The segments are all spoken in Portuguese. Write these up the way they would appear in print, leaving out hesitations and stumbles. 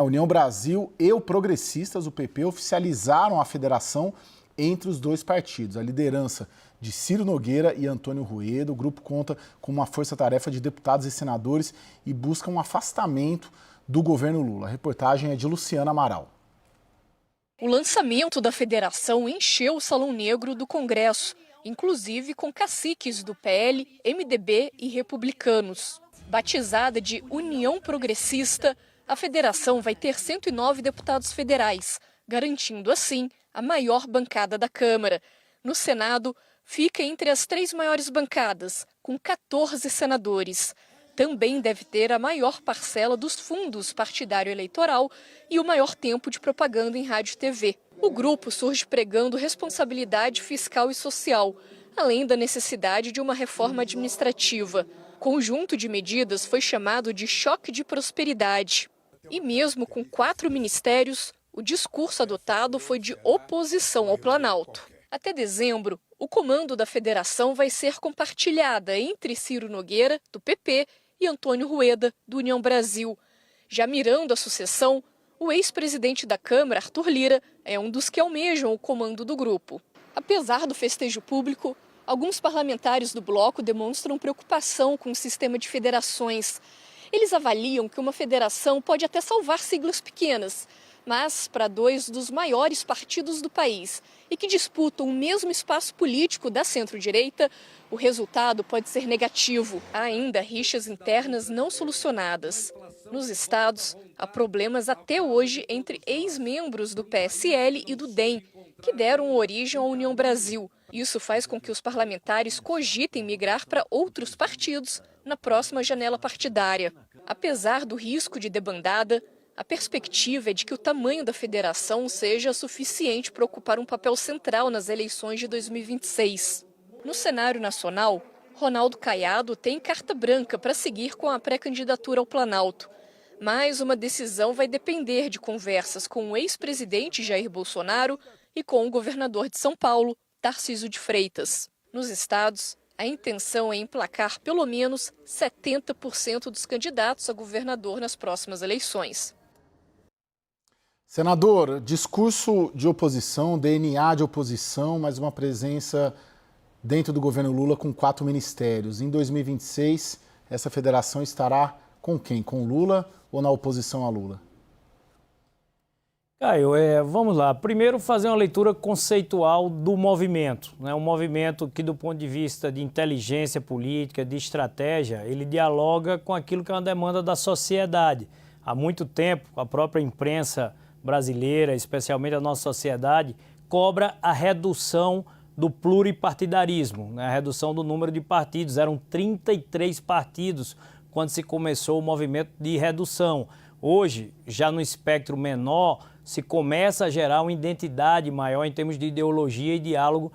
A União Brasil e o Progressistas, o PP, oficializaram a federação entre os dois partidos. A liderança de Ciro Nogueira e Antônio Rueda. O grupo conta com uma força-tarefa de deputados e senadores e busca um afastamento do governo Lula. A reportagem é de Luciana Amaral. O lançamento da federação encheu o Salão Negro do Congresso, inclusive com caciques do PL, MDB e republicanos. Batizada de União Progressista, a federação vai ter 109 deputados federais, garantindo assim a maior bancada da Câmara. No Senado, fica entre as 3 maiores bancadas, com 14 senadores. Também deve ter a maior parcela dos fundos partidário eleitoral e o maior tempo de propaganda em rádio e TV. O grupo surge pregando responsabilidade fiscal e social, além da necessidade de uma reforma administrativa. Conjunto de medidas foi chamado de choque de prosperidade. E mesmo com 4 ministérios, o discurso adotado foi de oposição ao Planalto. Até dezembro, o comando da federação vai ser compartilhada entre Ciro Nogueira, do PP, e Antônio Rueda, do União Brasil. Já mirando a sucessão, o ex-presidente da Câmara, Arthur Lira, é um dos que almejam o comando do grupo. Apesar do festejo público, alguns parlamentares do bloco demonstram preocupação com o sistema de federações. Eles avaliam que uma federação pode até salvar siglas pequenas, mas para 2 dos maiores partidos do país e que disputam o mesmo espaço político da centro-direita, o resultado pode ser negativo. Há ainda rixas internas não solucionadas. Nos estados, há problemas até hoje entre ex-membros do PSL e do DEM, que deram origem à União Brasil. Isso faz com que os parlamentares cogitem migrar para outros partidos na próxima janela partidária. Apesar do risco de debandada, a perspectiva é de que o tamanho da federação seja suficiente para ocupar um papel central nas eleições de 2026. No cenário nacional, Ronaldo Caiado tem carta branca para seguir com a pré-candidatura ao Planalto. Mas uma decisão vai depender de conversas com o ex-presidente Jair Bolsonaro e com o governador de São Paulo, Tarcísio de Freitas. Nos estados, a intenção é emplacar pelo menos 70% dos candidatos a governador nas próximas eleições. Senador, discurso de oposição, DNA de oposição, mas uma presença dentro do governo Lula com 4 ministérios. Em 2026, essa federação estará com quem? Com Lula ou na oposição a Lula? Caio, vamos lá. Primeiro, fazer uma leitura conceitual do movimento. Um movimento que, do ponto de vista de inteligência política, de estratégia, ele dialoga com aquilo que é uma demanda da sociedade. Há muito tempo, a própria imprensa brasileira, especialmente a nossa sociedade, cobra a redução do pluripartidarismo, a redução do número de partidos. Eram 33 partidos quando se começou o movimento de redução. Hoje, já no espectro menor, se começa a gerar uma identidade maior em termos de ideologia e diálogo,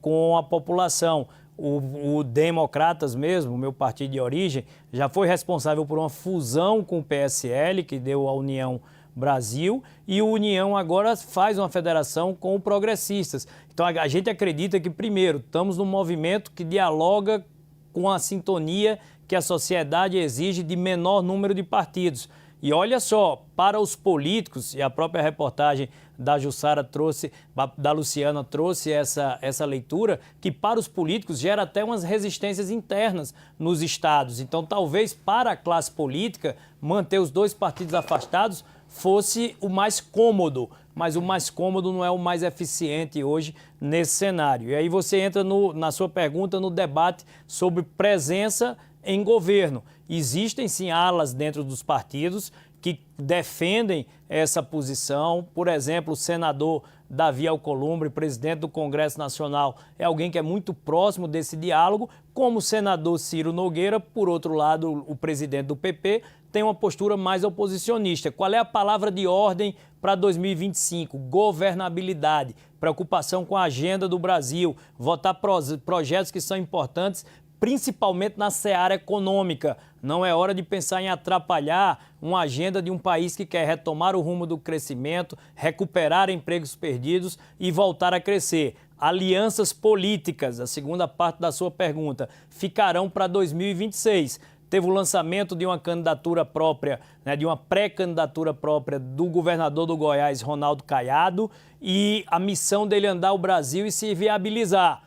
com a população. O Democratas mesmo, o meu partido de origem, já foi responsável por uma fusão com o PSL, que deu a União Brasil, e o União agora faz uma federação com o Progressistas. Então a gente acredita que, primeiro, estamos num movimento que dialoga com a sintonia que a sociedade exige de menor número de partidos. E olha só, para os políticos, e a própria reportagem da Jussara trouxe, da Luciana trouxe essa leitura, que para os políticos gera até umas resistências internas nos estados. Então talvez para a classe política manter os 2 partidos afastados fosse o mais cômodo, mas o mais cômodo não é o mais eficiente hoje nesse cenário. E aí você entra na sua pergunta no debate sobre presença em governo. Existem sim alas dentro dos partidos que defendem essa posição. Por exemplo, o senador Davi Alcolumbre, presidente do Congresso Nacional, é alguém que é muito próximo desse diálogo, como o senador Ciro Nogueira. Por outro lado, o presidente do PP tem uma postura mais oposicionista. Qual é a palavra de ordem para 2025? Governabilidade, preocupação com a agenda do Brasil, votar projetos que são importantes, principalmente na seara econômica. Não é hora de pensar em atrapalhar uma agenda de um país que quer retomar o rumo do crescimento, recuperar empregos perdidos e voltar a crescer. Alianças políticas, a segunda parte da sua pergunta, ficarão para 2026. teve o lançamento de uma candidatura própria, né, de uma pré-candidatura própria do governador do Goiás, Ronaldo Caiado, e a missão dele andar o Brasil e se viabilizar.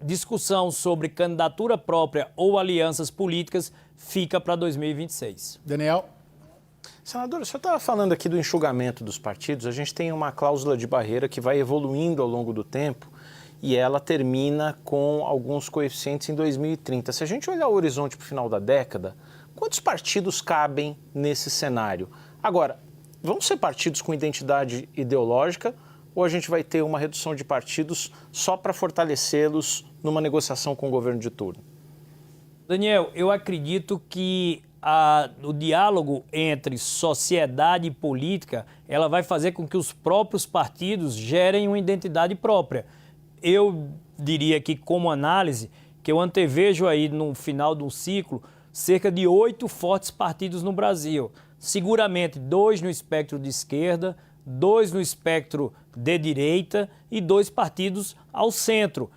Discussão sobre candidatura própria ou alianças políticas fica para 2026. Daniel? Senador, o senhor estava falando aqui do enxugamento dos partidos. A gente tem uma cláusula de barreira que vai evoluindo ao longo do tempo e ela termina com alguns coeficientes em 2030. Se a gente olhar o horizonte para o final da década, quantos partidos cabem nesse cenário? Agora, vão ser partidos com identidade ideológica ou a gente vai ter uma redução de partidos só para fortalecê-los numa negociação com o governo de turno? Daniel, eu acredito que o diálogo entre sociedade e política, ela vai fazer com que os próprios partidos gerem uma identidade própria. Eu diria que, como análise, que eu antevejo aí no final do ciclo cerca de 8 fortes partidos no Brasil. Seguramente 2 no espectro de esquerda, 2 no espectro de direita e 2 partidos ao centro,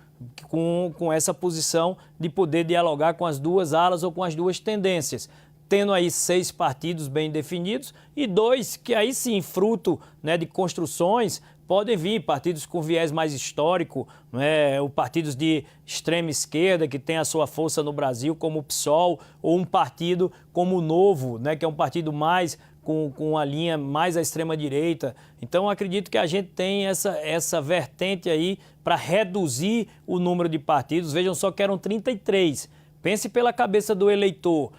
com essa posição de poder dialogar com as duas alas ou com as duas tendências. Tendo aí 6 partidos bem definidos e 2 que aí sim, fruto, né, de construções, podem vir partidos com viés mais histórico, né, ou partidos de extrema esquerda que tem a sua força no Brasil, como o PSOL, ou um partido como o Novo, né, que é um partido mais com a linha mais à extrema-direita. Então, acredito que a gente tem essa vertente aí para reduzir o número de partidos. Vejam só que eram 33. Pense pela cabeça do eleitor.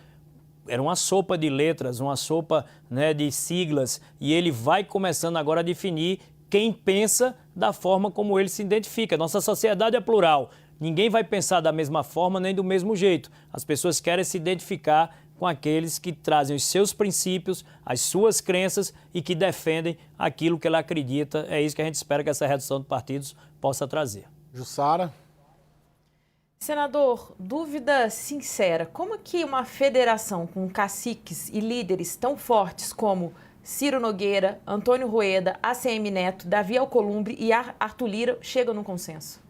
Era uma sopa de letras, uma sopa, né, de siglas, e ele vai começando agora a definir quem pensa da forma como ele se identifica. Nossa sociedade é plural. Ninguém vai pensar da mesma forma nem do mesmo jeito. As pessoas querem se identificar com aqueles que trazem os seus princípios, as suas crenças e que defendem aquilo que ela acredita. É isso que a gente espera que essa redução de partidos possa trazer. Jussara? Senador, dúvida sincera, como que uma federação com caciques e líderes tão fortes como Ciro Nogueira, Antônio Rueda, ACM Neto, Davi Alcolumbre e Arthur Lira chegam num consenso?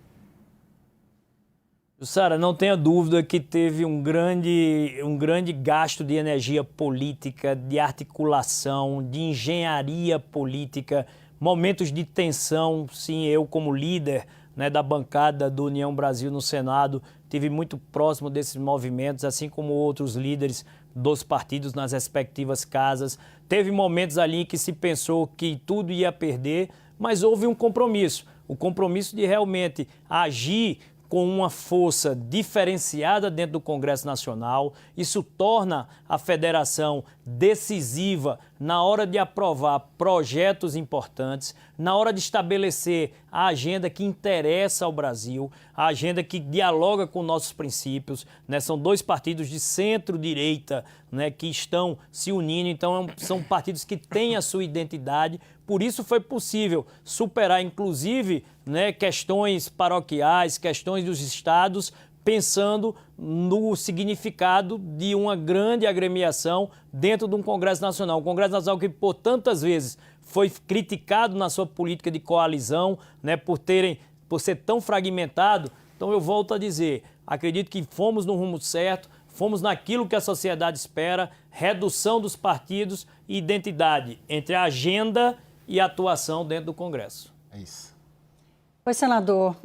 Jussara, não tenha dúvida que teve um grande gasto de energia política, de articulação, de engenharia política, momentos de tensão. Sim, eu como líder, né, da bancada do União Brasil no Senado, tive muito próximo desses movimentos, assim como outros líderes dos partidos nas respectivas casas. Teve momentos ali em que se pensou que tudo ia perder, mas houve um compromisso. O compromisso de realmente agir com uma força diferenciada dentro do Congresso Nacional. Isso torna a federação decisiva na hora de aprovar projetos importantes, na hora de estabelecer a agenda que interessa ao Brasil, a agenda que dialoga com nossos princípios, né? São 2 partidos de centro-direita, né, que estão se unindo, então são partidos que têm a sua identidade. Por isso foi possível superar, inclusive, né, questões paroquiais, questões dos estados, pensando no significado de uma grande agremiação dentro de um Congresso Nacional. Um Congresso Nacional que, por tantas vezes, foi criticado na sua política de coalizão, né, por ser tão fragmentado. Então, eu volto a dizer, acredito que fomos no rumo certo, fomos naquilo que a sociedade espera, redução dos partidos e identidade entre a agenda e a atuação dentro do Congresso. É isso. Oi, senador.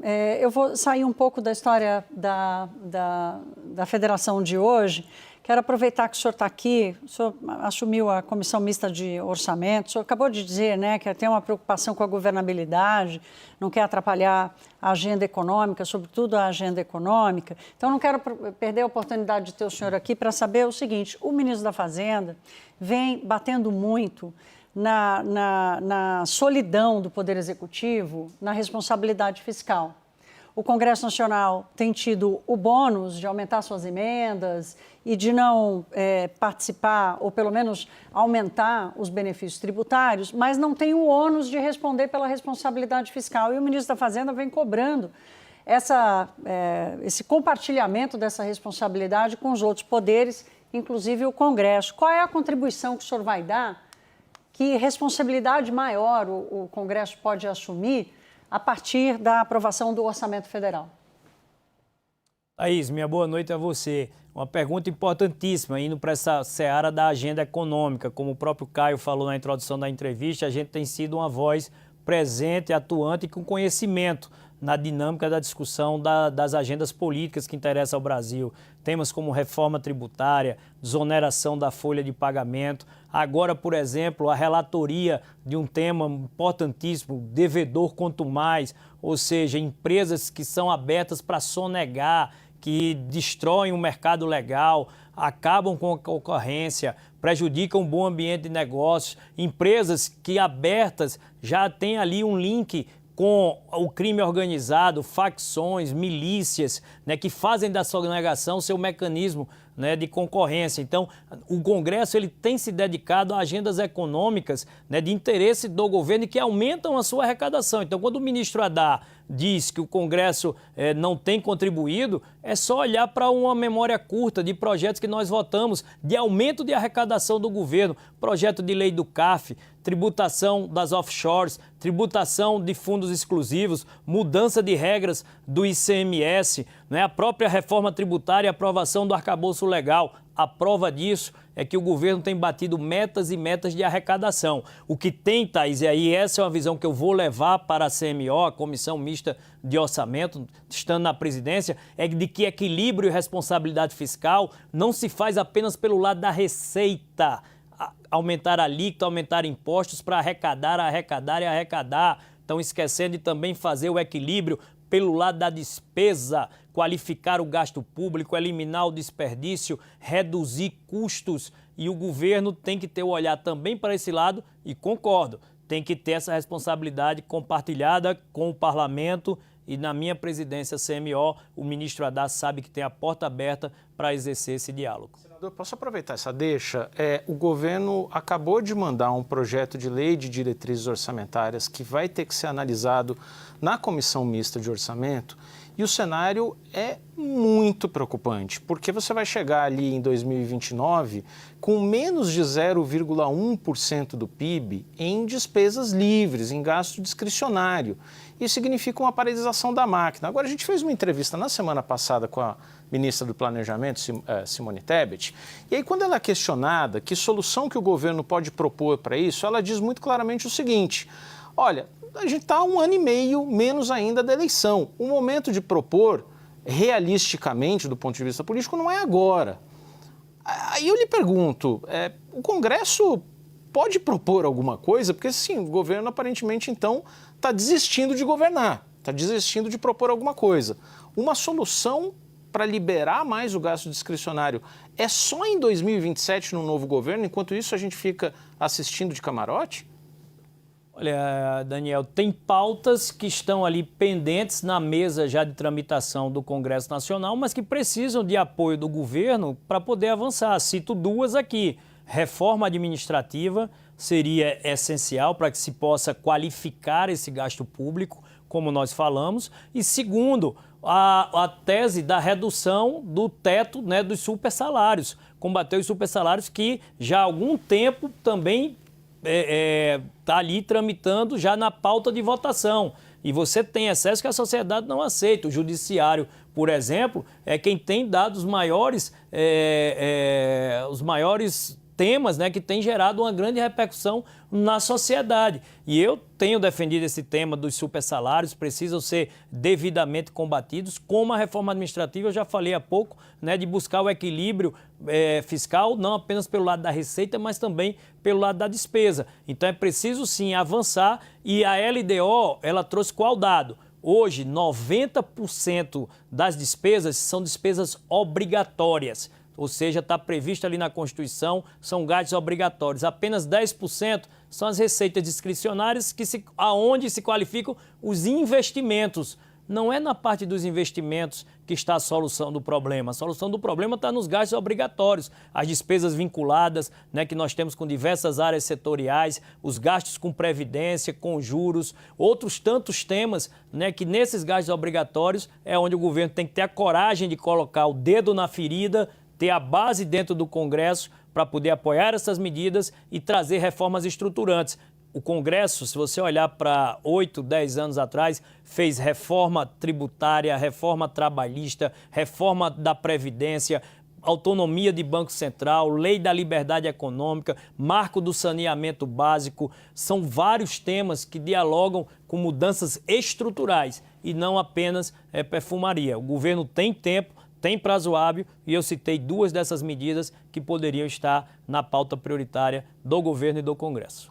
Eu vou sair um pouco da história da federação de hoje. Quero aproveitar que o senhor está aqui, o senhor assumiu a Comissão Mista de Orçamento, o senhor acabou de dizer, né, que tem uma preocupação com a governabilidade, não quer atrapalhar a agenda econômica, sobretudo a agenda econômica. Então, não quero perder a oportunidade de ter o senhor aqui para saber o seguinte: o ministro da Fazenda vem batendo muito na solidão do Poder Executivo, na responsabilidade fiscal. O Congresso Nacional tem tido o bônus de aumentar suas emendas e de não participar, ou pelo menos aumentar os benefícios tributários, mas não tem o ônus de responder pela responsabilidade fiscal. E o ministro da Fazenda vem cobrando esse compartilhamento dessa responsabilidade com os outros poderes, inclusive o Congresso. Qual é a contribuição que o senhor vai dar? Que responsabilidade maior o Congresso pode assumir a partir da aprovação do Orçamento Federal? Thaís, minha boa noite a você. Uma pergunta importantíssima, indo para essa seara da agenda econômica. Como o próprio Caio falou na introdução da entrevista, a gente tem sido uma voz presente, atuante e com conhecimento na dinâmica da discussão das agendas políticas que interessam ao Brasil. Temas como reforma tributária, desoneração da folha de pagamento. Agora, por exemplo, a relatoria de um tema importantíssimo, devedor quanto mais, ou seja, empresas que são abertas para sonegar, que destroem o mercado legal, acabam com a concorrência, prejudicam o bom ambiente de negócios, empresas que abertas já têm ali um link com o crime organizado, facções, milícias, né, que fazem da sonegação seu mecanismo, né, de concorrência. Então, o Congresso ele tem se dedicado a agendas econômicas, né, de interesse do governo e que aumentam a sua arrecadação. Então, quando o ministro Haddad diz que o Congresso não tem contribuído, é só olhar para uma memória curta de projetos que nós votamos de aumento de arrecadação do governo, projeto de lei do CAF, tributação das offshores, tributação de fundos exclusivos, mudança de regras do ICMS, né, a própria reforma tributária e aprovação do arcabouço legal. A prova disso é que o governo tem batido metas e metas de arrecadação. O que tem, Thaís, e aí essa é uma visão que eu vou levar para a CMO, a Comissão Mista de Orçamento, estando na presidência, é de que equilíbrio e responsabilidade fiscal não se faz apenas pelo lado da receita. Aumentar a alíquota, aumentar impostos para arrecadar e arrecadar. Estão esquecendo de também fazer o equilíbrio pelo lado da despesa, qualificar o gasto público, eliminar o desperdício, reduzir custos. E o governo tem que ter o olhar também para esse lado e concordo, tem que ter essa responsabilidade compartilhada com o parlamento e na minha presidência CMO, o ministro Haddad sabe que tem a porta aberta para exercer esse diálogo. Senador, posso aproveitar essa deixa? O governo acabou de mandar um projeto de lei de diretrizes orçamentárias que vai ter que ser analisado na Comissão Mista de Orçamento e o cenário é muito preocupante, porque você vai chegar ali em 2029 com menos de 0,1% do PIB em despesas livres, em gasto discricionário. Isso significa uma paralisação da máquina. Agora, a gente fez uma entrevista na semana passada com a ministra do Planejamento, Simone Tebet, e aí quando ela é questionada que solução que o governo pode propor para isso, ela diz muito claramente o seguinte: olha, a gente está 1 ano e meio menos ainda da eleição. O momento de propor, realisticamente, do ponto de vista político, não é agora. Aí eu lhe pergunto, o Congresso pode propor alguma coisa? Porque, sim, o governo aparentemente, então, está desistindo de governar, está desistindo de propor alguma coisa. Uma solução para liberar mais o gasto discricionário é só em 2027 no novo governo? Enquanto isso, a gente fica assistindo de camarote? Olha, Daniel, tem pautas que estão ali pendentes na mesa já de tramitação do Congresso Nacional, mas que precisam de apoio do governo para poder avançar. Cito duas aqui. Reforma administrativa seria essencial para que se possa qualificar esse gasto público, como nós falamos. E segundo, a tese da redução do teto, né, dos supersalários. Combater os supersalários que já há algum tempo também está ali tramitando já na pauta de votação. E você tem excesso que a sociedade não aceita. O judiciário, por exemplo, é quem tem dado os maiores temas, né, que tem gerado uma grande repercussão na sociedade. E eu tenho defendido esse tema dos supersalários, precisam ser devidamente combatidos. Como a reforma administrativa, eu já falei há pouco, né, de buscar o equilíbrio fiscal, não apenas pelo lado da receita, mas também pelo lado da despesa. Então é preciso sim avançar e a LDO, ela trouxe qual dado? Hoje, 90% das despesas são despesas obrigatórias. Ou seja, está previsto ali na Constituição, são gastos obrigatórios. Apenas 10% são as receitas discricionárias aonde se qualificam os investimentos. Não é na parte dos investimentos que está a solução do problema. A solução do problema está nos gastos obrigatórios, as despesas vinculadas, né, que nós temos com diversas áreas setoriais, os gastos com previdência, com juros, outros tantos temas, né, que nesses gastos obrigatórios é onde o governo tem que ter a coragem de colocar o dedo na ferida, ter a base dentro do Congresso para poder apoiar essas medidas e trazer reformas estruturantes. O Congresso, se você olhar para 8, 10 anos atrás, fez reforma tributária, reforma trabalhista, reforma da Previdência, autonomia de Banco Central, lei da liberdade econômica, marco do saneamento básico. São vários temas que dialogam com mudanças estruturais e não apenas perfumaria. O governo tem tempo, tem prazo hábil e eu citei 2 dessas medidas que poderiam estar na pauta prioritária do governo e do Congresso.